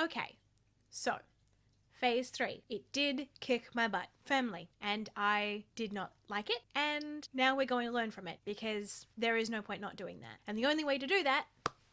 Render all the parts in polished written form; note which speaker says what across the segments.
Speaker 1: Okay, so phase 3. It did kick my butt firmly, and I did not like it, and now we're going to learn from it, because there is no point not doing that. And the only way to do that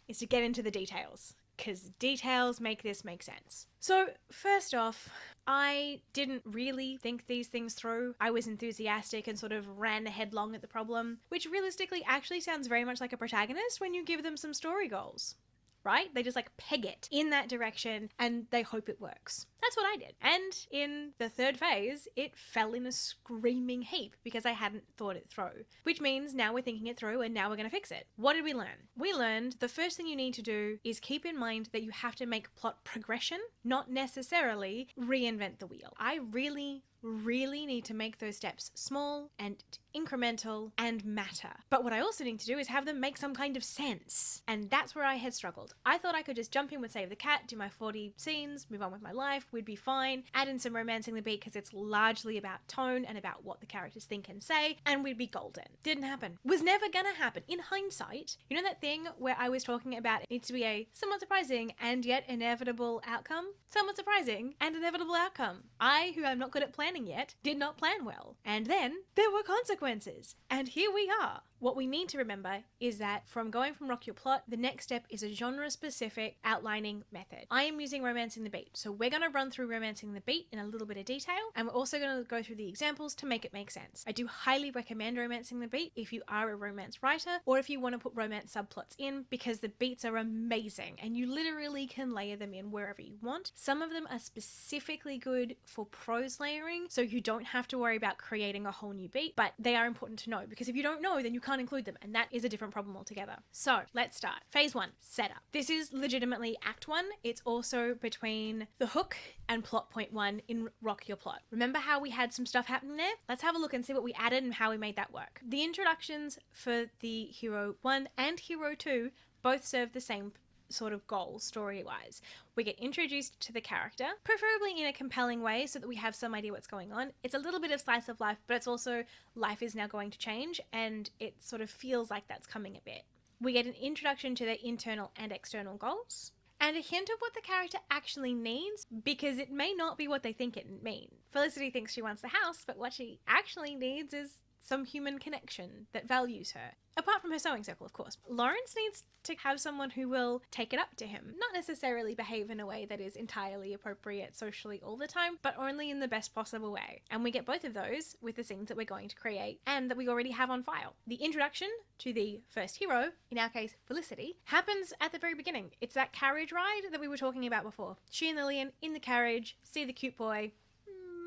Speaker 1: is to get into the details, because details make this make sense. So first off, I didn't really think these things through. I was enthusiastic and sort of ran headlong at the problem, which realistically actually sounds very much like a protagonist when you give them some story goals. Right? They just like peg it in that direction and they hope it works. That's what I did. And in the third phase, it fell in a screaming heap because I hadn't thought it through. Which means now we're thinking it through and now we're going to fix it. What did we learn? We learned the first thing you need to do is keep in mind that you have to make plot progression, not necessarily reinvent the wheel. I really need to make those steps small and incremental and matter. But what I also need to do is have them make some kind of sense. And that's where I had struggled. I thought I could just jump in with Save the Cat, do my 40 scenes, move on with my life, we'd be fine, add in some Romancing the Beat because it's largely about tone and about what the characters think and say, and we'd be golden. Didn't happen. Was never gonna happen. In hindsight, you know that thing where I was talking about it needs to be a somewhat surprising and yet inevitable outcome? Somewhat surprising and inevitable outcome. I, who am not good at planning yet, did not plan well. And then there were consequences. And here we are. What we need to remember is that from going from Rock Your Plot, the next step is a genre-specific outlining method. I am using Romancing the Beat, so we're going to run through Romancing the Beat in a little bit of detail, and we're also going to go through the examples to make it make sense. I do highly recommend Romancing the Beat if you are a romance writer, or if you want to put romance subplots in, because the beats are amazing, and you literally can layer them in wherever you want. Some of them are specifically good for prose layering, so you don't have to worry about creating a whole new beat, but they are important to know, because if you don't know, then you can't include them, and that is a different problem altogether. So let's start. Phase 1, setup. This is legitimately Act 1. It's also between the hook and plot point 1 in Rock Your Plot. Remember how we had some stuff happening there? Let's have a look and see what we added and how we made that work. The introductions for the Hero 1 and Hero 2 both serve the same sort of goal story-wise. We get introduced to the character, preferably in a compelling way so that we have some idea what's going on. It's a little bit of slice of life, but it's also life is now going to change, and it sort of feels like that's coming a bit. We get an introduction to their internal and external goals, and a hint of what the character actually needs, because it may not be what they think it means. Felicity thinks she wants the house, but what she actually needs is some human connection that values her. Apart from her sewing circle, of course. Lawrence needs to have someone who will take it up to him. Not necessarily behave in a way that is entirely appropriate socially all the time, but only in the best possible way. And we get both of those with the scenes that we're going to create and that we already have on file. The introduction to the first hero, in our case Felicity, happens at the very beginning. It's that carriage ride that we were talking about before. She and Lillian in the carriage, see the cute boy.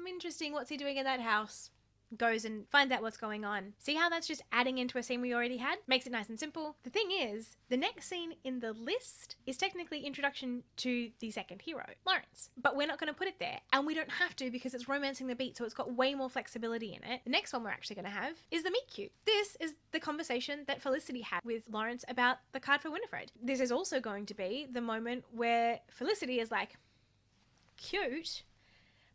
Speaker 1: Interesting, what's he doing in that house? Goes and finds out what's going on. See how that's just adding into a scene we already had? Makes it nice and simple. The thing is, the next scene in the list is technically introduction to the second hero, Lawrence. But we're not going to put it there, and we don't have to because it's Romancing the Beat, so it's got way more flexibility in it. The next one we're actually going to have is the meet cute. This is the conversation that Felicity had with Lawrence about the card for Winifred. This is also going to be the moment where Felicity is like, cute,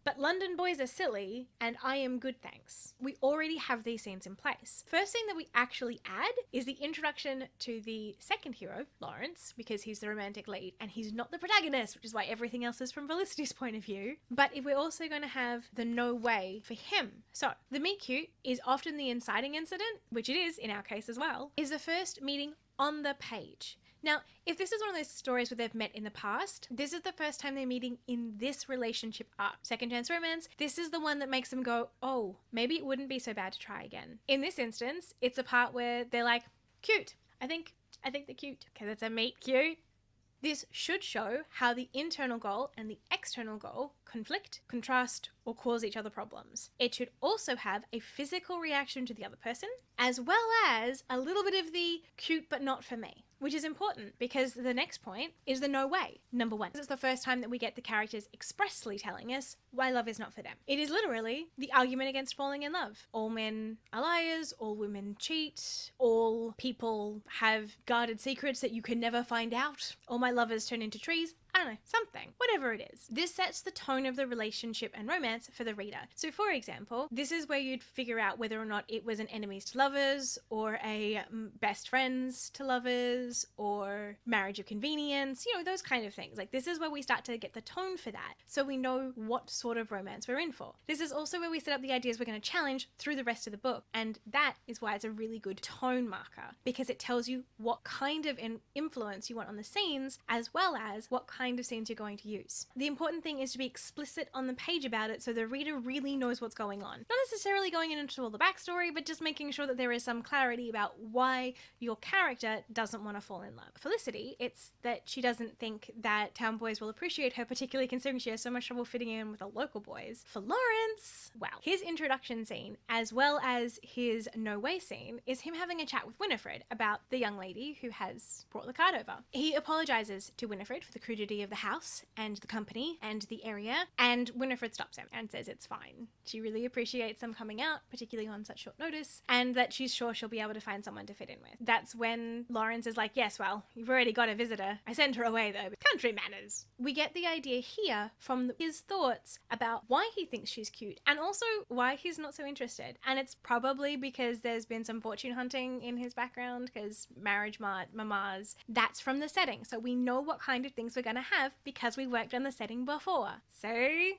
Speaker 1: but London boys are silly, and I am good, thanks. We already have these scenes in place. First thing that we actually add is the introduction to the second hero, Lawrence, because he's the romantic lead, and he's not the protagonist, which is why everything else is from Felicity's point of view. But if we're also going to have the no way for him. So, the meet cute is often the inciting incident, which it is in our case as well, is the first meeting on the page. Now, if this is one of those stories where they've met in the past, this is the first time they're meeting in this relationship arc. Second chance romance, this is the one that makes them go, oh, maybe it wouldn't be so bad to try again. In this instance, it's a part where they're like, cute. I think they're cute because it's a meet cute. This should show how the internal goal and the external goal conflict, contrast, or cause each other problems. It should also have a physical reaction to the other person, as well as a little bit of the cute but not for me, which is important because the next point is the no way. Number 1. It's the first time that we get the characters expressly telling us why love is not for them. It is literally the argument against falling in love. All men are liars, all women cheat, all people have guarded secrets that you can never find out, all my lovers turn into trees. I don't know, something. whatever it is. This sets the tone of the relationship and romance for the reader. So for example, this is where you'd figure out whether or not it was an enemies to lovers, or a best friends to lovers, or marriage of convenience, you know, those kind of things. Like, this is where we start to get the tone for that, so we know what sort of romance we're in for. This is also where we set up the ideas we're going to challenge through the rest of the book, and that is why it's a really good tone marker, because it tells you what kind of influence you want on the scenes, as well as what kind of scenes you're going to use. The important thing is to be explicit on the page about it so the reader really knows what's going on. Not necessarily going into all the backstory, but just making sure that there is some clarity about why your character doesn't want to fall in love. Felicity, it's that she doesn't think that town boys will appreciate her, particularly considering she has so much trouble fitting in with the local boys. For Lawrence, well, his introduction scene, as well as his no way scene, is him having a chat with Winifred about the young lady who has brought the card over. He apologizes to Winifred for the crudity of the house and the company and the area, and Winifred stops him and says it's fine. She really appreciates them coming out, particularly on such short notice, and that she's sure she'll be able to find someone to fit in with. That's when Lawrence is like, yes, well, you've already got a visitor. I sent her away though. Country manners. We get the idea here from his thoughts about why he thinks she's cute, and also why he's not so interested. And it's probably because there's been some fortune hunting in his background, because marriage mamas, that's from the setting. So we know what kind of things we're going to have because we worked on the setting before. So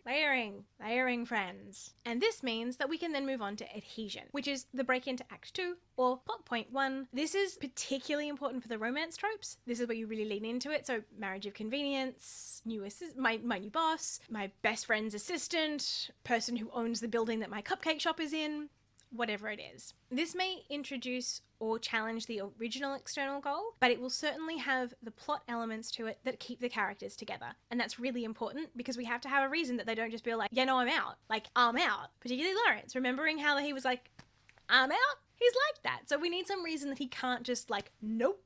Speaker 1: layering friends. And this means that we can then move on to adhesion, which is the break into Act 2 or plot point 1. This is particularly important for the romance tropes. This is where you really lean into it. So marriage of convenience, my new boss, my best friend's assistant, person who owns the building that my cupcake shop is in, whatever it is. This may introduce or challenge the original external goal, but it will certainly have the plot elements to it that keep the characters together. And that's really important because we have to have a reason that they don't just be like, yeah, no, I'm out. Like, I'm out. Particularly Lawrence, remembering how he was like, I'm out? He's like that. So we need some reason that he can't just like, nope.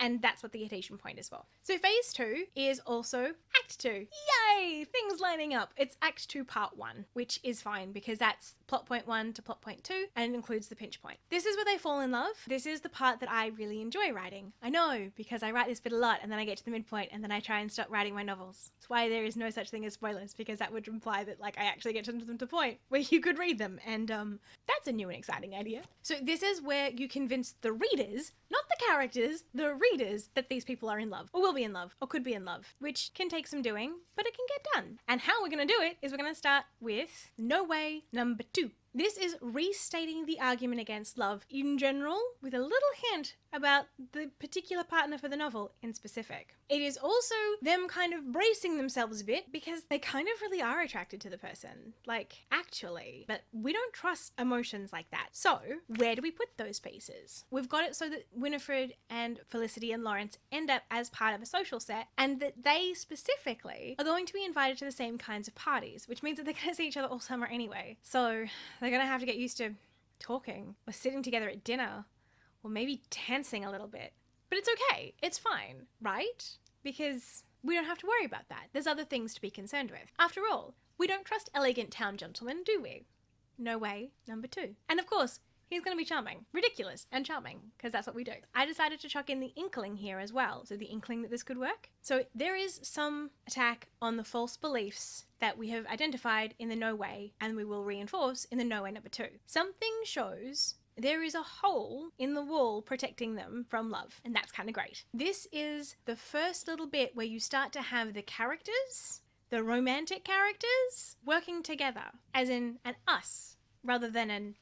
Speaker 1: And that's what the adhesion point is for. So phase 2 is also Act 2. Yay! Things lining up. It's Act 2 Part 1, which is fine because that's plot point 1 to plot point 2 and it includes the pinch point. This is where they fall in love. This is the part that I really enjoy writing. I know, because I write this bit a lot and then I get to the midpoint and then I try and stop writing my novels. That's why there is no such thing as spoilers, because that would imply that like I actually get to them to the point where you could read them, and that's a new and exciting idea. So this is where you convince the readers, not the characters, the readers, that these people are in love, or will be in love, or could be in love, which can take some doing, but it can get done. And how we're going to do it is we're going to start with No Way number 2. This is restating the argument against love in general, with a little hint about the particular partner for the novel in specific. It is also them kind of bracing themselves a bit because they kind of really are attracted to the person, like actually, but we don't trust emotions like that. So where do we put those pieces? We've got it so that Winifred and Felicity and Lawrence end up as part of a social set, and that they specifically are going to be invited to the same kinds of parties, which means that they're going to see each other all summer anyway. So they're going to have to get used to talking or sitting together at dinner or maybe dancing a little bit. But it's okay. It's fine, right? Because we don't have to worry about that. There's other things to be concerned with. After all, we don't trust elegant town gentlemen, do we? No Way number 2. And of course, he's going to be charming. Ridiculous and charming, because that's what we do. I decided to chuck in the inkling here as well, so the inkling that this could work. So there is some attack on the false beliefs that we have identified in the No Way, and we will reinforce in the No Way number 2. Something shows there is a hole in the wall protecting them from love, and that's kind of great. This is the first little bit where you start to have the characters, the romantic characters, working together, as in an us, rather than an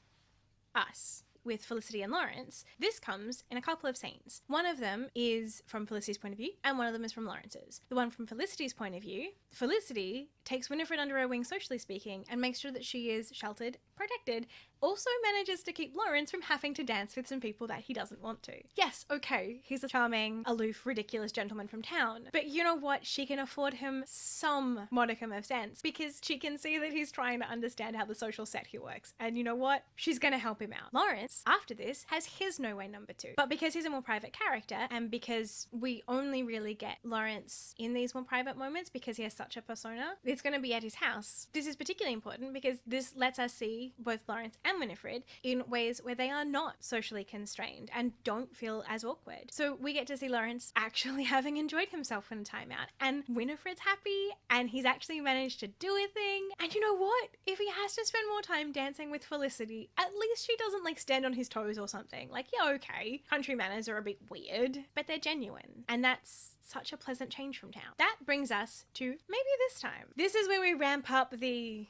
Speaker 1: us. With Felicity and Lawrence, this comes in a couple of scenes. One of them is from Felicity's point of view, and one of them is from Lawrence's. The one from Felicity's point of view, Felicity takes Winifred under her wing, socially speaking, and makes sure that she is sheltered, protected, also manages to keep Lawrence from having to dance with some people that he doesn't want to. Yes, okay, he's a charming, aloof, ridiculous gentleman from town, but you know what? She can afford him some modicum of sense because she can see that he's trying to understand how the social set here works, and you know what? She's gonna help him out. Lawrence Lawrence, after this, has his no way number 2. But because he's a more private character, and because we only really get Lawrence in these more private moments because he has such a persona, it's going to be at his house. This is particularly important because this lets us see both Lawrence and Winifred in ways where they are not socially constrained and don't feel as awkward. So we get to see Lawrence actually having enjoyed himself in a timeout, and Winifred's happy, and he's actually managed to do a thing. And you know what? If he has to spend more time dancing with Felicity, at least she doesn't like stand on his toes or something. Like, yeah, okay, country manners are a bit weird, but they're genuine. And that's such a pleasant change from town. That brings us to maybe this time. This is where we ramp up the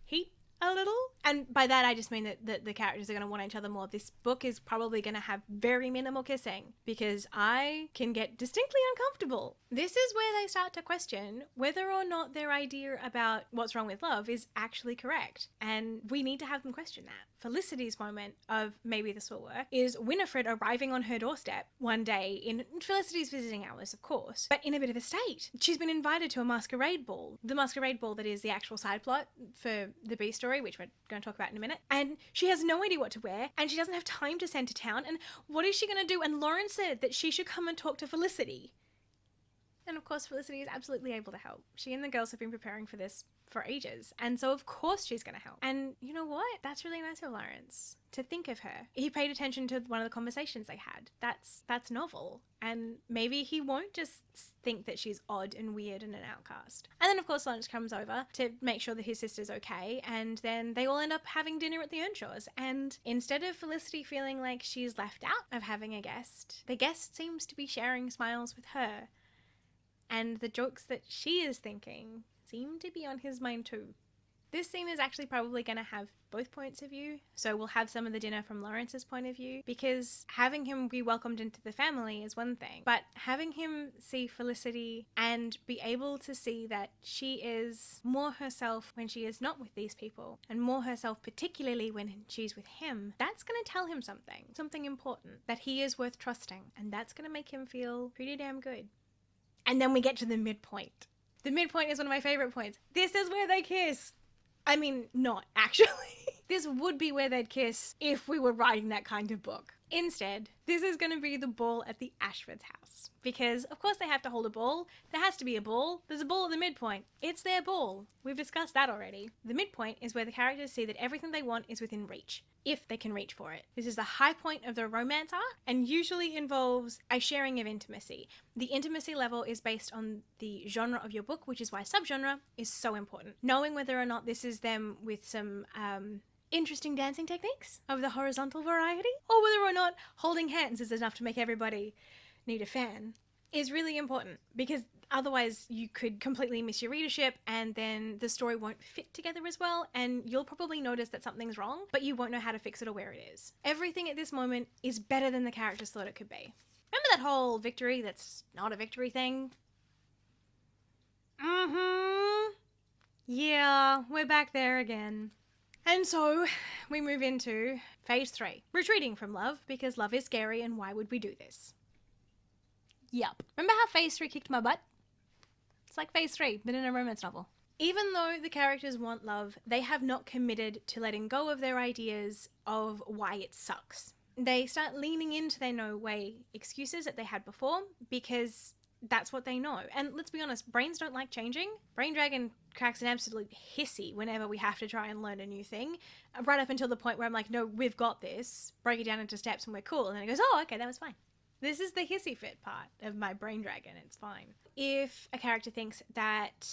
Speaker 1: heat a little. And by that, I just mean that the characters are going to want each other more. This book is probably going to have very minimal kissing because I can get distinctly uncomfortable. This is where they start to question whether or not their idea about what's wrong with love is actually correct. And we need to have them question that. Felicity's moment of maybe this will work is Winifred arriving on her doorstep one day in Felicity's visiting hours, of course, but in a bit of a state. She's been invited to a masquerade ball. The masquerade ball that is the actual side plot for the B story, which we're going to talk about in a minute. And she has no idea what to wear, and she doesn't have time to send to town. And what is she going to do? And Lauren said that she should come and talk to Felicity. And of course, Felicity is absolutely able to help. She and the girls have been preparing for this for ages. And so of course she's going to help. And you know what? That's really nice of Lawrence to think of her. He paid attention to one of the conversations they had. That's novel. And maybe he won't just think that she's odd and weird and an outcast. And then of course Lawrence comes over to make sure that his sister's okay. And then they all end up having dinner at the Earnshaws. And instead of Felicity feeling like she's left out of having a guest, the guest seems to be sharing smiles with her. And the jokes that she is thinking seem to be on his mind too. This scene is actually probably going to have both points of view. So we'll have some of the dinner from Lawrence's point of view, because having him be welcomed into the family is one thing, but having him see Felicity and be able to see that she is more herself when she is not with these people, and more herself particularly when she's with him, that's going to tell him something important, that he is worth trusting, and that's going to make him feel pretty damn good. And then we get to the midpoint. The midpoint is one of my favorite points. This is where they kiss. I mean, not actually. This would be where they'd kiss if we were writing that kind of book. Instead, this is going to be the ball at the Ashfords' house. Because, of course, they have to hold a ball. There has to be a ball. There's a ball at the midpoint. It's their ball. We've discussed that already. The midpoint is where the characters see that everything they want is within reach, if they can reach for it. This is the high point of the romance arc, and usually involves a sharing of intimacy. The intimacy level is based on the genre of your book, which is why subgenre is so important. Knowing whether or not this is them with some interesting dancing techniques of the horizontal variety, or whether or not holding hands is enough to make everybody need a fan, is really important, because otherwise you could completely miss your readership, and then the story won't fit together as well, and you'll probably notice that something's wrong, but you won't know how to fix it or where it is. Everything at this moment is better than the characters thought it could be. Remember that whole victory that's not a victory thing? Yeah, we're back there again. And so we move into phase 3, retreating from love, because love is scary, and why would we do this? Yup. Remember how phase 3 kicked my butt? It's like phase 3, but in a romance novel. Even though the characters want love, they have not committed to letting go of their ideas of why it sucks. They start leaning into their no-way excuses that they had before, because that's what they know. And let's be honest, brains don't like changing. Brain Dragon cracks an absolute hissy whenever we have to try and learn a new thing, right up until the point where I'm like, no, we've got this. Break it down into steps and we're cool. And then it goes, oh, okay, that was fine. This is the hissy fit part of my Brain Dragon. It's fine. If a character thinks that...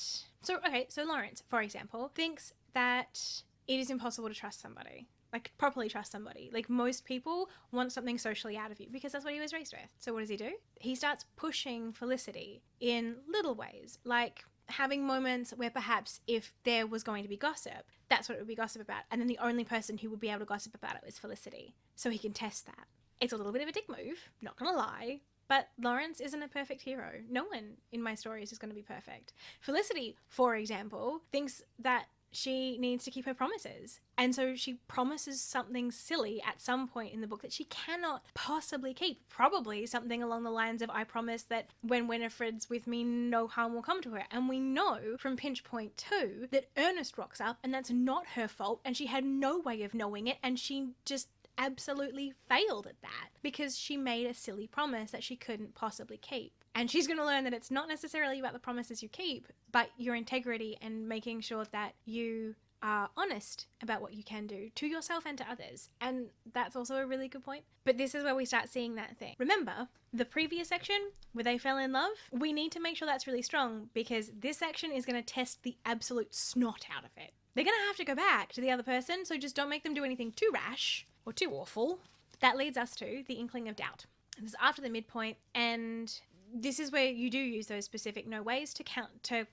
Speaker 1: So Lawrence, for example, thinks that it is impossible to trust somebody. Like, properly trust somebody. Like, most people want something socially out of you because that's what he was raised with. So what does he do? He starts pushing Felicity in little ways, like having moments where perhaps if there was going to be gossip, that's what it would be gossip about. And then the only person who would be able to gossip about it was Felicity. So he can test that. It's a little bit of a dick move, not gonna lie. But Lawrence isn't a perfect hero. No one in my stories is going to be perfect. Felicity, for example, thinks that she needs to keep her promises. And so she promises something silly at some point in the book that she cannot possibly keep. Probably something along the lines of, I promise that when Winifred's with me, no harm will come to her. And we know from Pinch Point 2 that Ernest rocks up and that's not her fault and she had no way of knowing it, and she just absolutely failed at that because she made a silly promise that she couldn't possibly keep. And she's going to learn that it's not necessarily about the promises you keep, but your integrity and making sure that you are honest about what you can do to yourself and to others. And that's also a really good point. But this is where we start seeing that thing. Remember, the previous section where they fell in love, we need to make sure that's really strong because this section is going to test the absolute snot out of it. They're going to have to go back to the other person, so just don't make them do anything too rash or too awful. That leads us to the Inkling of Doubt. This is after the midpoint, and this is where you do use those specific no ways to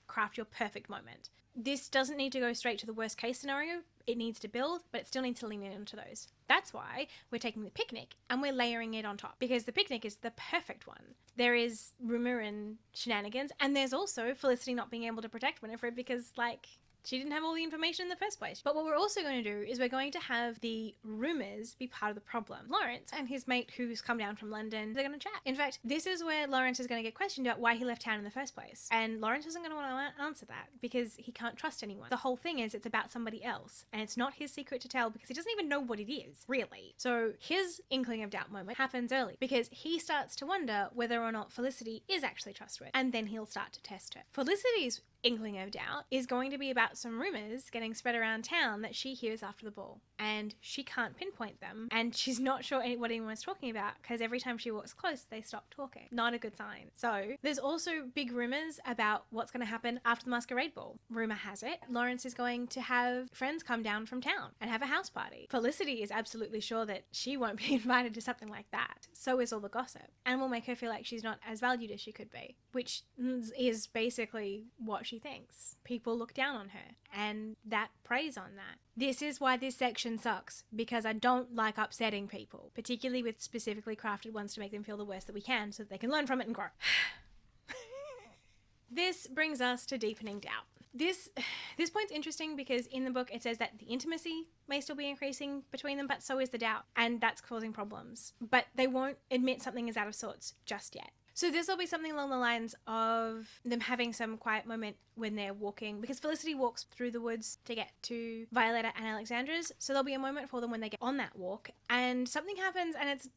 Speaker 1: craft your perfect moment. This doesn't need to go straight to the worst case scenario. It needs to build, but it still needs to lean into those. That's why we're taking the picnic and we're layering it on top, because the picnic is the perfect one. There is rumor and shenanigans, and there's also Felicity not being able to protect Winifred because, like, she didn't have all the information in the first place. But what we're also going to do is we're going to have the rumours be part of the problem. Lawrence and his mate who's come down from London, they're going to chat. In fact, this is where Lawrence is going to get questioned about why he left town in the first place. And Lawrence isn't going to want to answer that because he can't trust anyone. The whole thing is it's about somebody else. And it's not his secret to tell because he doesn't even know what it is, really. So his Inkling of Doubt moment happens early because he starts to wonder whether or not Felicity is actually trustworthy. And then he'll start to test her. Felicity's Inkling of Doubt is going to be about some rumours getting spread around town that she hears after the ball, and she can't pinpoint them, and she's not sure what anyone's talking about because every time she walks close they stop talking. Not a good sign. So there's also big rumours about what's going to happen after the masquerade ball. Rumour has it Lawrence is going to have friends come down from town and have a house party. Felicity is absolutely sure that she won't be invited to something like that. So is all the gossip, and will make her feel like she's not as valued as she could be, which is basically what she thinks. People look down on her, and that preys on that. This is why this section sucks, because I don't like upsetting people, particularly with specifically crafted ones to make them feel the worst that we can so that they can learn from it and grow. This brings us to Deepening Doubt. This point's interesting because in the book it says that the intimacy may still be increasing between them, but so is the doubt, and that's causing problems. But they won't admit something is out of sorts just yet. So this will be something along the lines of them having some quiet moment when they're walking, because Felicity walks through the woods to get to Violetta and Alexandra's. So there'll be a moment for them when they get on that walk and something happens, and it's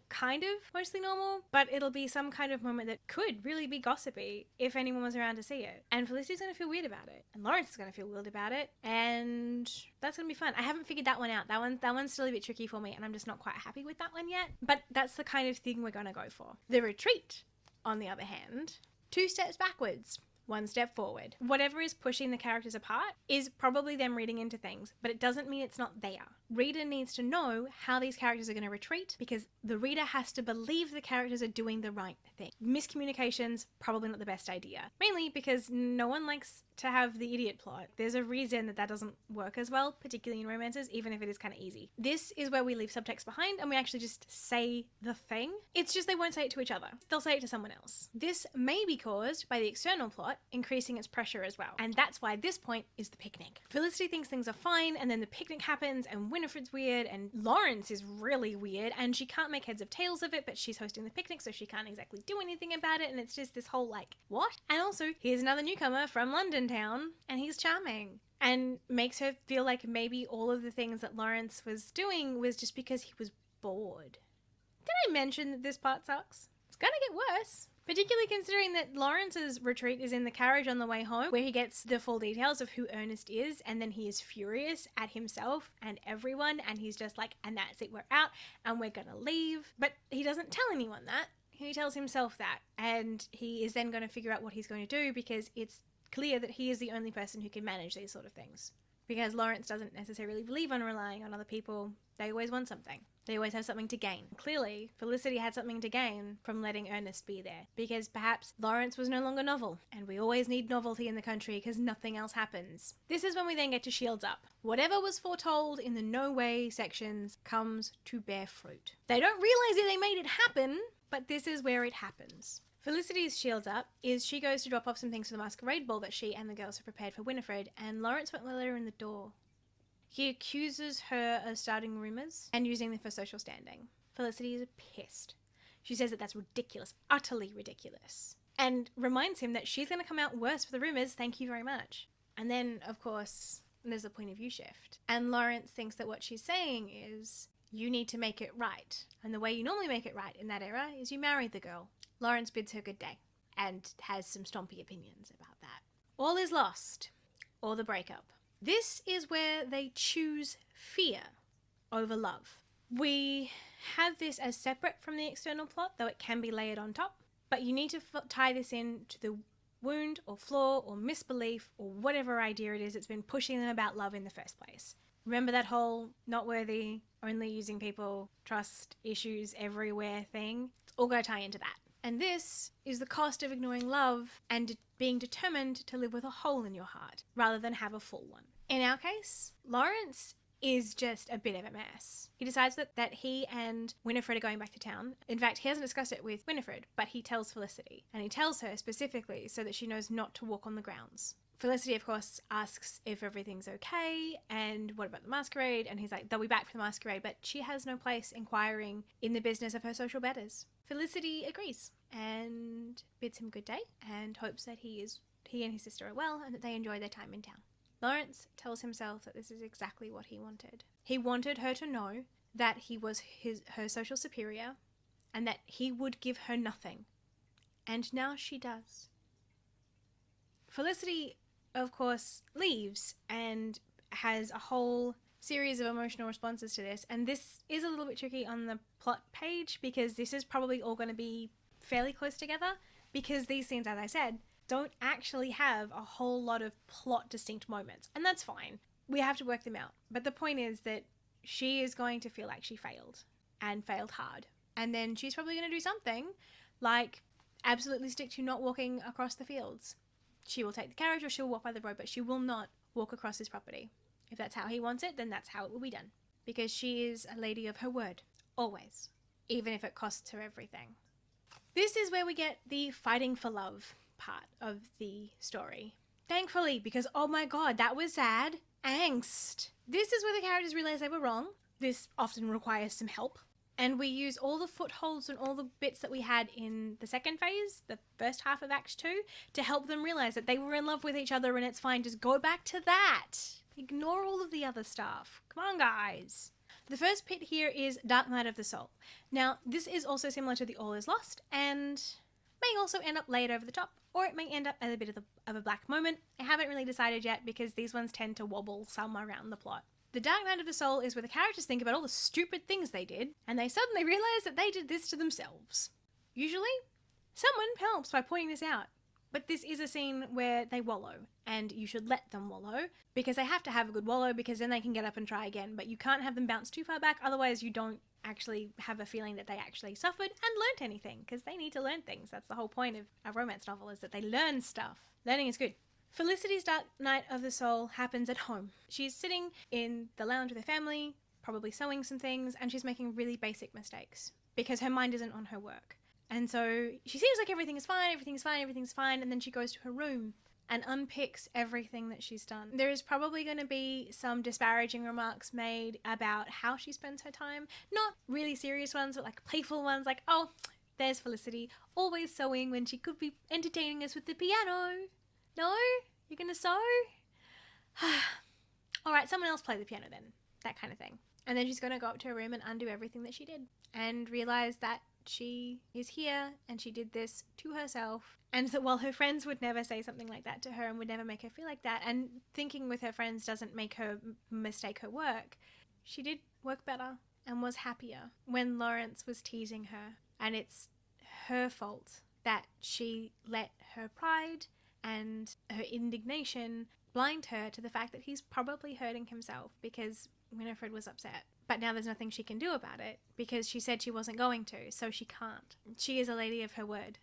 Speaker 1: kind of mostly normal, but it'll be some kind of moment that could really be gossipy if anyone was around to see it. And Felicity's going to feel weird about it, and Lawrence is going to feel weird about it, and that's going to be fun. I haven't figured that one out. That one's still a bit tricky for me, and I'm just not quite happy with that one yet. But that's the kind of thing we're going to go for. The retreat, on the other hand, 2 steps backwards, 1 step forward. Whatever is pushing the characters apart is probably them reading into things, but it doesn't mean it's not there. Reader needs to know how these characters are going to retreat, because the reader has to believe the characters are doing the right thing. Miscommunications, probably not the best idea. Mainly because no one likes to have the idiot plot. There's a reason that doesn't work as well, particularly in romances, even if it is kind of easy. This is where we leave subtext behind and we actually just say the thing. It's just they won't say it to each other. They'll say it to someone else. This may be caused by the external plot increasing its pressure as well. And that's why this point is the picnic. Felicity thinks things are fine, and then the picnic happens, and Winifred's weird, and Lawrence is really weird, and she can't make heads or tails of it, but she's hosting the picnic, so she can't exactly do anything about it, and it's just this whole like, what? And also, here's another newcomer from London town, and he's charming, and makes her feel like maybe all of the things that Lawrence was doing was just because he was bored. Did I mention that this part sucks? It's gonna get worse. Particularly considering that Lawrence's retreat is in the carriage on the way home, where he gets the full details of who Ernest is, and then he is furious at himself and everyone, and he's just like, and that's it, we're out, and we're gonna leave. But he doesn't tell anyone that. He tells himself that, and he is then going to figure out what he's going to do, because it's clear that he is the only person who can manage these sort of things. Because Lawrence doesn't necessarily believe on relying on other people. They always want something. They always have something to gain. Clearly, Felicity had something to gain from letting Ernest be there, because perhaps Lawrence was no longer novel, and we always need novelty in the country because nothing else happens. This is when we then get to Shields Up. Whatever was foretold in the no way sections comes to bear fruit. They don't realize that they made it happen, but this is where it happens. Felicity's shields up is she goes to drop off some things for the masquerade ball that she and the girls have prepared for Winifred, and Lawrence won't let her in the door. He accuses her of starting rumours and using them for social standing. Felicity is pissed. She says that that's ridiculous, utterly ridiculous, and reminds him that she's going to come out worse for the rumours, thank you very much. And then, of course, there's a point of view shift. And Lawrence thinks that what she's saying is, you need to make it right. And the way you normally make it right in that era is you marry the girl. Lawrence bids her good day and has some stompy opinions about that. All is lost, or the breakup. This is where they choose fear over love. We have this as separate from the external plot, though it can be layered on top, but you need to tie this in to the wound or flaw or misbelief or whatever idea it is that's been pushing them about love in the first place. Remember that whole not worthy, only using people, trust issues everywhere thing? It's all going to tie into that. And this is the cost of ignoring love and being determined to live with a hole in your heart rather than have a full one. In our case, Lawrence is just a bit of a mess. He decides that he and Winifred are going back to town. In fact, he hasn't discussed it with Winifred, but he tells Felicity. And he tells her specifically so that she knows not to walk on the grounds. Felicity, of course, asks if everything's okay and what about the masquerade, and he's like, they'll be back for the masquerade, but she has no place inquiring in the business of her social betters. Felicity agrees and bids him good day and hopes that he and his sister are well and that they enjoy their time in town. Lawrence tells himself that this is exactly what he wanted. He wanted her to know that he was her social superior and that he would give her nothing. And now she does. Felicity, of course, leaves and has a whole series of emotional responses to this, and this is a little bit tricky on the plot page because this is probably all going to be fairly close together because these scenes, as I said, don't actually have a whole lot of plot distinct moments, and that's fine. We have to work them out. But the point is that she is going to feel like she failed and failed hard, and then she's probably going to do something like absolutely stick to not walking across the fields. She will take the carriage or she'll walk by the road, but she will not walk across his property. If that's how he wants it, then that's how it will be done. Because she is a lady of her word. Always. Even if it costs her everything. This is where we get the fighting for love part of the story. Thankfully, because oh my god, that was sad. Angst. This is where the characters realize they were wrong. This often requires some help. And we use all the footholds and all the bits that we had in the second phase, the first half of Act 2, to help them realize that they were in love with each other and it's fine. Just go back to that. Ignore all of the other stuff. Come on, guys. The first pit here is Dark Night of the Soul. Now, this is also similar to the All is Lost and may also end up laid over the top, or it may end up as a bit of a black moment. I haven't really decided yet because these ones tend to wobble some around the plot. The Dark Night of the Soul is where the characters think about all the stupid things they did, and they suddenly realize that they did this to themselves. Usually, someone helps by pointing this out. But this is a scene where they wallow, and you should let them wallow, because they have to have a good wallow, because then they can get up and try again. But you can't have them bounce too far back, otherwise you don't actually have a feeling that they actually suffered and learnt anything, because they need to learn things. That's the whole point of a romance novel, is that they learn stuff. Learning is good. Felicity's Dark Night of the Soul happens at home. She's sitting in the lounge with her family, probably sewing some things, and she's making really basic mistakes because her mind isn't on her work. And so she seems like everything is fine, and then she goes to her room and unpicks everything that she's done. There is probably going to be some disparaging remarks made about how she spends her time. Not really serious ones, but like playful ones, like, oh, there's Felicity, always sewing when she could be entertaining us with the piano. No? You're gonna sew? Alright, someone else play the piano then. That kind of thing. And then she's gonna go up to her room and undo everything that she did. And realize that she is here and she did this to herself. And that while her friends would never say something like that to her and would never make her feel like that, and thinking with her friends doesn't make her mistake her work, she did work better and was happier when Lawrence was teasing her. And it's her fault that she let her pride and her indignation blind her to the fact that he's probably hurting himself because Winifred was upset. But now there's nothing she can do about it because she said she wasn't going to, so she can't. She is a lady of her word.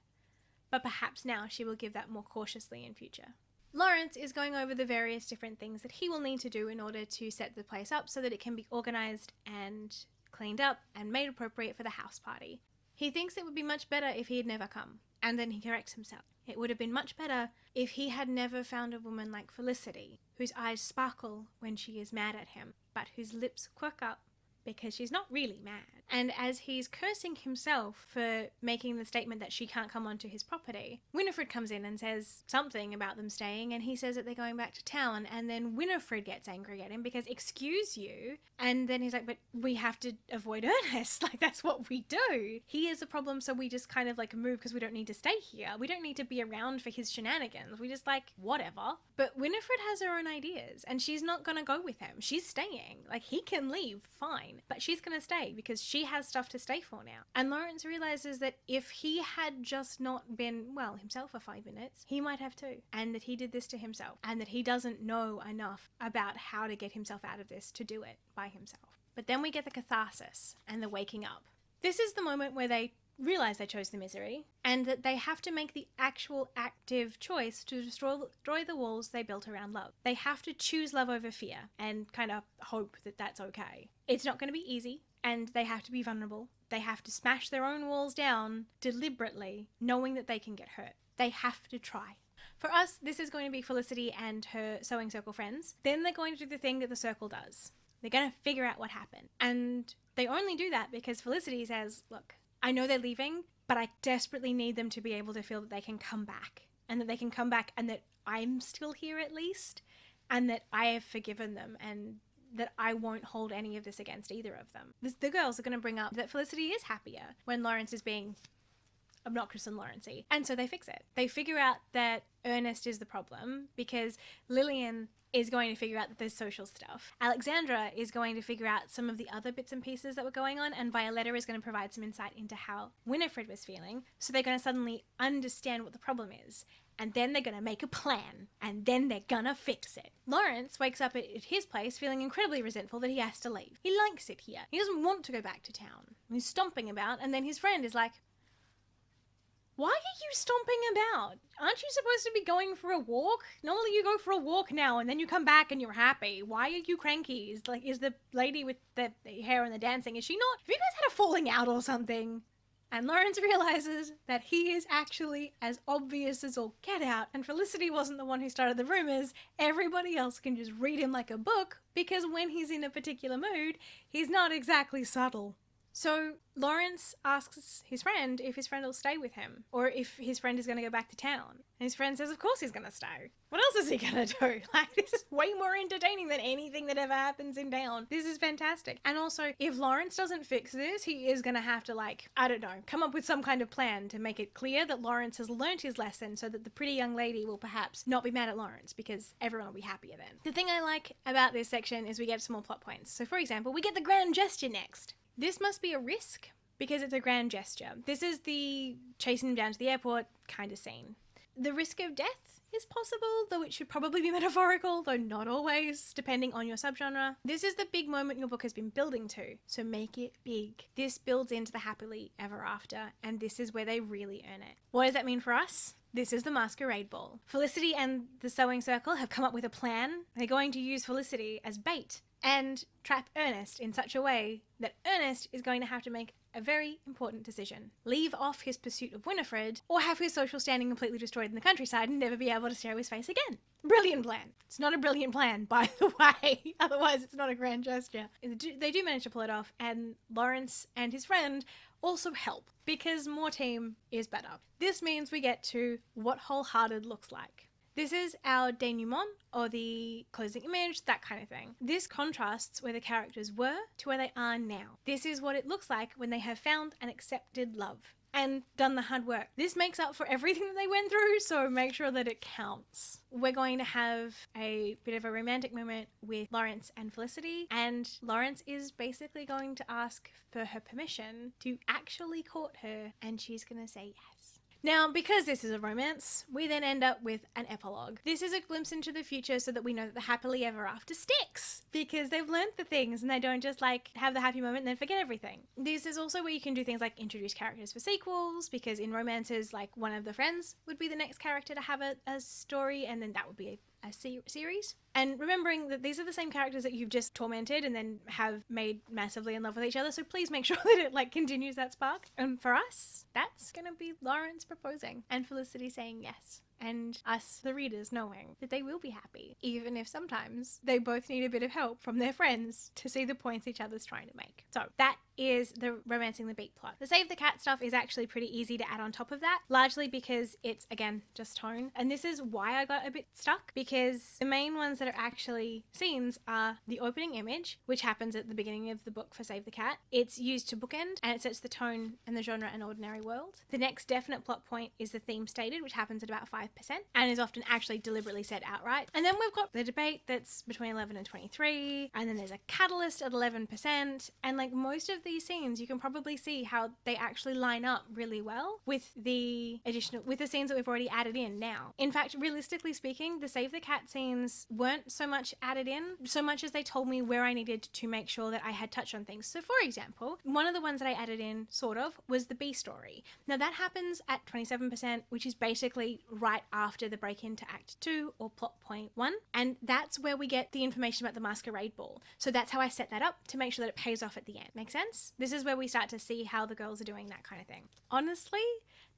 Speaker 1: But perhaps now she will give that more cautiously in future. Lawrence is going over the various different things that he will need to do in order to set the place up so that it can be organised and cleaned up and made appropriate for the house party. He thinks it would be much better if he had never come. and then he corrects himself. It would have been much better if he had never found a woman like Felicity, whose eyes sparkle when she is mad at him, but whose lips quirk up because she's not really mad. And as he's cursing himself for making the statement that she can't come onto his property, Winifred comes in and says something about them staying, and he says that they're going back to town, and then Winifred gets angry at him because, excuse you, and then he's like, but we have to avoid Ernest, like that's what we do. He is a problem, so we just kind of like move because we don't need to stay here. We don't need to be around for his shenanigans. We just like, whatever. But Winifred has her own ideas, and she's not gonna go with him. She's staying. Like, he can leave, fine, but she's gonna stay because she has stuff to stay for now. And Lawrence realizes that if he had just not been, well, himself for 5 minutes, he might have too. And that he did this to himself. And that he doesn't know enough about how to get himself out of this to do it by himself. But then we get the catharsis and the waking up. This is the moment where they realize they chose the misery, and that they have to make the actual active choice to destroy the walls they built around love. They have to choose love over fear and kind of hope that that's okay. It's not going to be easy, and they have to be vulnerable. They have to smash their own walls down deliberately, knowing that they can get hurt. They have to try. For us, this is going to be Felicity and her sewing circle friends. Then they're going to do the thing that the circle does. They're going to figure out what happened. And they only do that because Felicity says, look, I know they're leaving, but I desperately need them to be able to feel that they can come back. And that they can come back and that I'm still here at least. And that I have forgiven them and that I won't hold any of this against either of them. The girls are going to bring up that Felicity is happier when Lawrence is being obnoxious and Lawrence-y. And so they fix it. They figure out that Ernest is the problem because Lillian is going to figure out that there's social stuff. Alexandra is going to figure out some of the other bits and pieces that were going on, and Violetta is going to provide some insight into how Winifred was feeling. So they're going to suddenly understand what the problem is. And then they're going to make a plan, and then they're going to fix it. Lawrence wakes up at his place feeling incredibly resentful that he has to leave. He likes it here. He doesn't want to go back to town. He's stomping about, and then his friend is like, why are you stomping about? Aren't you supposed to be going for a walk? Normally you go for a walk now and then you come back and you're happy. Why are you cranky? Is the lady with the hair and the dancing, is she not? Have you guys had a falling out or something? And Lawrence realizes that he is actually as obvious as all get out, and Felicity wasn't the one who started the rumors. Everybody else can just read him like a book, because when he's in a particular mood, he's not exactly subtle. So Lawrence asks his friend if his friend will stay with him, or if his friend is going to go back to town. And his friend says, of course he's going to stay. What else is he going to do? Like, this is way more entertaining than anything that ever happens in town. This is fantastic. And also, if Lawrence doesn't fix this, he is going to have to, like, I don't know, come up with some kind of plan to make it clear that Lawrence has learned his lesson so that the pretty young lady will perhaps not be mad at Lawrence, because everyone will be happier then. The thing I like about this section is we get some more plot points. So, for example, we get the grand gesture next. This must be a risk because it's a grand gesture. This is the chasing him down to the airport kind of scene. The risk of death is possible, though it should probably be metaphorical, though not always, depending on your subgenre. This is the big moment your book has been building to, so make it big. This builds into the happily ever after, and this is where they really earn it. What does that mean for us? This is the masquerade ball. Felicity and the sewing circle have come up with a plan. They're going to use Felicity as bait and trap Ernest in such a way that Ernest is going to have to make a very important decision. Leave off his pursuit of Winifred, or have his social standing completely destroyed in the countryside and never be able to show his face again. Brilliant plan. It's not a brilliant plan, by the way. Otherwise, it's not a grand gesture. They do manage to pull it off, and Lawrence and his friend also help, because more team is better. This means we get to what wholehearted looks like. This is our denouement, or the closing image, that kind of thing. This contrasts where the characters were to where they are now. This is what it looks like when they have found and accepted love and done the hard work. This makes up for everything that they went through, so make sure that it counts. We're going to have a bit of a romantic moment with Lawrence and Felicity, and Lawrence is basically going to ask for her permission to actually court her, and she's going to say yes. Now, because this is a romance, we then end up with an epilogue. This is a glimpse into the future so that we know that the happily ever after sticks, because they've learned the things and they don't just like have the happy moment and then forget everything. This is also where you can do things like introduce characters for sequels, because in romances, like, one of the friends would be the next character to have a story, and then that would be a series. And remembering that these are the same characters that you've just tormented and then have made massively in love with each other. So please make sure that it like continues that spark. And for us, that's going to be Lawrence proposing and Felicity saying yes. And us, the readers, knowing that they will be happy, even if sometimes they both need a bit of help from their friends to see the points each other's trying to make. So that is the romancing the beak plot. The save the cat stuff is actually pretty easy to add on top of that, largely because it's, again, just tone. And this is why I got a bit stuck, because the main ones that are actually scenes are the opening image, which happens at the beginning of the book for Save the Cat. It's used to bookend, and it sets the tone and the genre and ordinary world. The next definite plot point is the theme stated, which happens at about 5%, and is often actually deliberately said outright. And then we've got the debate that's between 11 and 23, and then there's a catalyst at 11%, and like most of these scenes, you can probably see how they actually line up really well with the scenes that we've already added in now. In fact, realistically speaking, the Save the Cat scenes weren't so much added in, so much as they told me where I needed to make sure that I had touched on things. So for example, one of the ones that I added in, sort of, was the B story. Now that happens at 27%, which is basically right after the break into Act 2 or plot point 1, and that's where we get the information about the masquerade ball. So that's how I set that up to make sure that it pays off at the end. Make sense? This is where we start to see how the girls are doing that kind of thing. Honestly,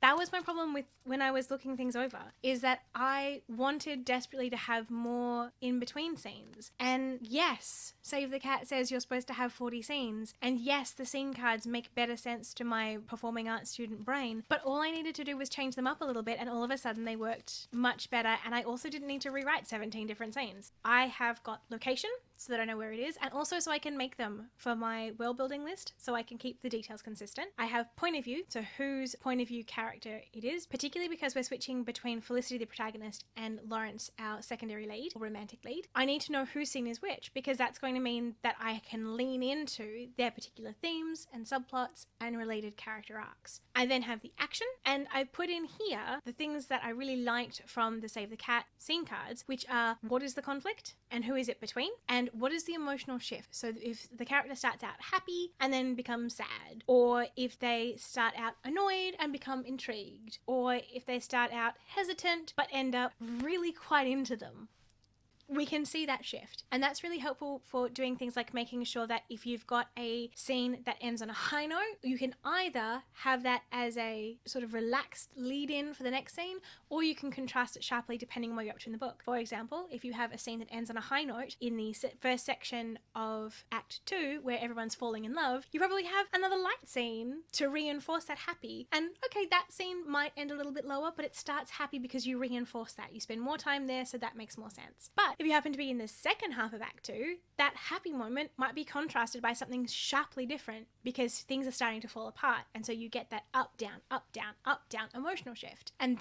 Speaker 1: that was my problem with when I was looking things over, is that I wanted desperately to have more in between scenes. And yes, Save the Cat says you're supposed to have 40 scenes. And yes, the scene cards make better sense to my performing arts student brain. But all I needed to do was change them up a little bit, and all of a sudden they worked much better. And I also didn't need to rewrite 17 different scenes. I have got location, so that I know where it is, and also so I can make them for my world building list, so I can keep the details consistent. I have point of view, so whose point of view character it is, particularly because we're switching between Felicity, the protagonist, and Lawrence, our secondary lead, or romantic lead. I need to know whose scene is which, because that's going to mean that I can lean into their particular themes and subplots and related character arcs. I then have the action, and I put in here the things that I really liked from the Save the Cat scene cards, which are what is the conflict, and who is it between, and what is the emotional shift. So if the character starts out happy and then becomes sad, or if they start out annoyed and become intrigued, or if they start out hesitant but end up really quite into them, we can see that shift. And that's really helpful for doing things like making sure that if you've got a scene that ends on a high note, you can either have that as a sort of relaxed lead in for the next scene, or you can contrast it sharply depending on where you're up to in the book. For example, if you have a scene that ends on a high note in the first section of Act 2 where everyone's falling in love, you probably have another light scene to reinforce that happy. And okay, that scene might end a little bit lower, but it starts happy because you reinforce that. You spend more time there, so that makes more sense. But if you happen to be in the second half of Act 2, that happy moment might be contrasted by something sharply different because things are starting to fall apart. And so you get that up, down, up, down, up, down emotional shift. And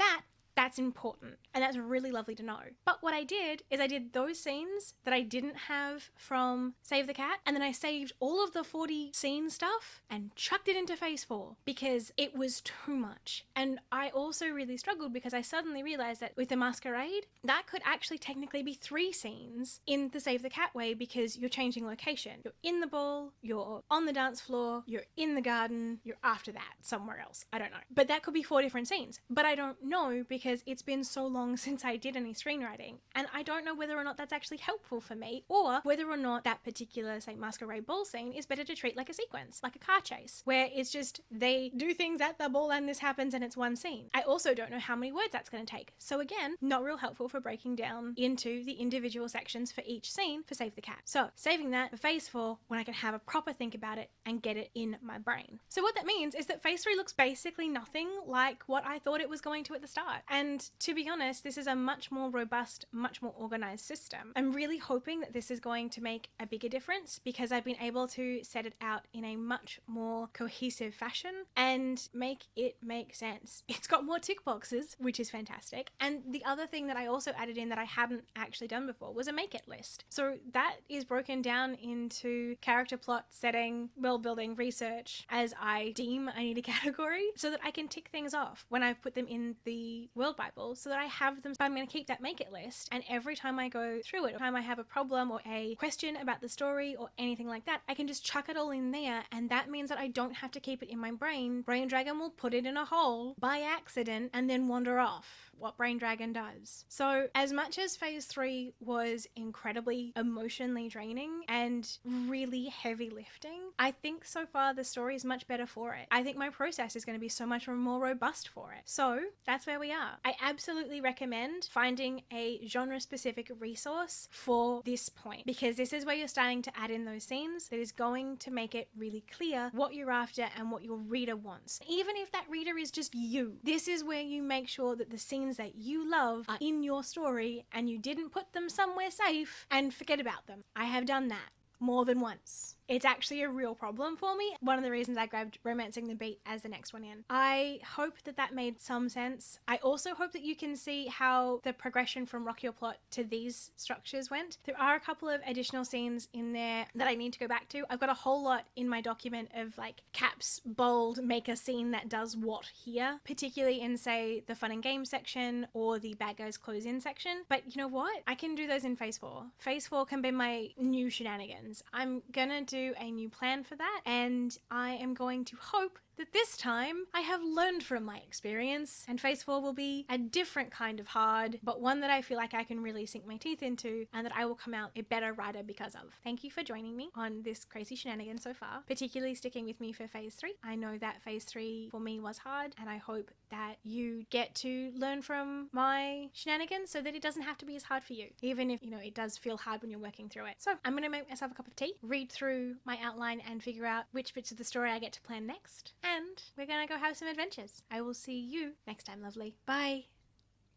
Speaker 1: that's important, and that's really lovely to know. But what I did is I did those scenes that I didn't have from Save the Cat, and then I saved all of the 40 scene stuff and chucked it into Phase 4 because it was too much. And I also really struggled because I suddenly realized that with the masquerade, that could actually technically be 3 scenes in the Save the Cat way because you're changing location. You're in the ball, you're on the dance floor, you're in the garden, you're after that somewhere else. I don't know. But that could be 4 different scenes. But I don't know because it's been so long since I did any screenwriting, and I don't know whether or not that's actually helpful for me, or whether or not that particular, say, masquerade ball scene is better to treat like a sequence, like a car chase, where it's just they do things at the ball and this happens and it's one scene. I also don't know how many words that's going to take. So again, not real helpful for breaking down into the individual sections for each scene for Save the Cat. So saving that for Phase 4 when I can have a proper think about it and get it in my brain. So what that means is that Phase 3 looks basically nothing like what I thought it was going to at the start. And to be honest, this is a much more robust, much more organized system. I'm really hoping that this is going to make a bigger difference because I've been able to set it out in a much more cohesive fashion and make it make sense. It's got more tick boxes, which is fantastic. And the other thing that I also added in that I hadn't actually done before was a make it list. So that is broken down into character plot, setting, world building, research as I deem I need a category so that I can tick things off when I've put them in the World Bible so that I have them. I'm going to keep that make it list, and every time I go through it, every time I have a problem or a question about the story or anything like that, I can just chuck it all in there, and that means that I don't have to keep it in my brain. Brain Dragon will put it in a hole by accident and then wander off. What Brain Dragon does. So as much as phase 3 was incredibly emotionally draining and really heavy lifting, I think so far the story is much better for it. I think my process is going to be so much more robust for it. So that's where we are. I absolutely recommend finding a genre specific resource for this point, because this is where you're starting to add in those scenes that is going to make it really clear what you're after and what your reader wants. Even if that reader is just you, this is where you make sure that the scenes that you love are in your story and you didn't put them somewhere safe and forget about them. I have done that more than once. It's actually a real problem for me. One of the reasons I grabbed Romancing the Beat as the next one in. I hope that that made some sense. I also hope that you can see how the progression from Rock Your Plot to these structures went. There are a couple of additional scenes in there that I need to go back to. I've got a whole lot in my document of like caps, bold, make a scene that does what here, particularly in say the fun and games section or the bad guys close in section. But you know what? I can do those in phase 4. Phase 4 can be my new shenanigans. I'm gonna do a new plan for that, and I am going to hope that this time I have learned from my experience, and phase 4 will be a different kind of hard, but one that I feel like I can really sink my teeth into and that I will come out a better writer because of. Thank you for joining me on this crazy shenanigan so far, particularly sticking with me for phase 3. I know that phase 3 for me was hard, and I hope that you get to learn from my shenanigans so that it doesn't have to be as hard for you, even if, you know, it does feel hard when you're working through it. So I'm going to make myself a cup of tea, read through my outline and figure out which bits of the story I get to plan next. And we're gonna go have some adventures. I will see you next time, lovely. Bye.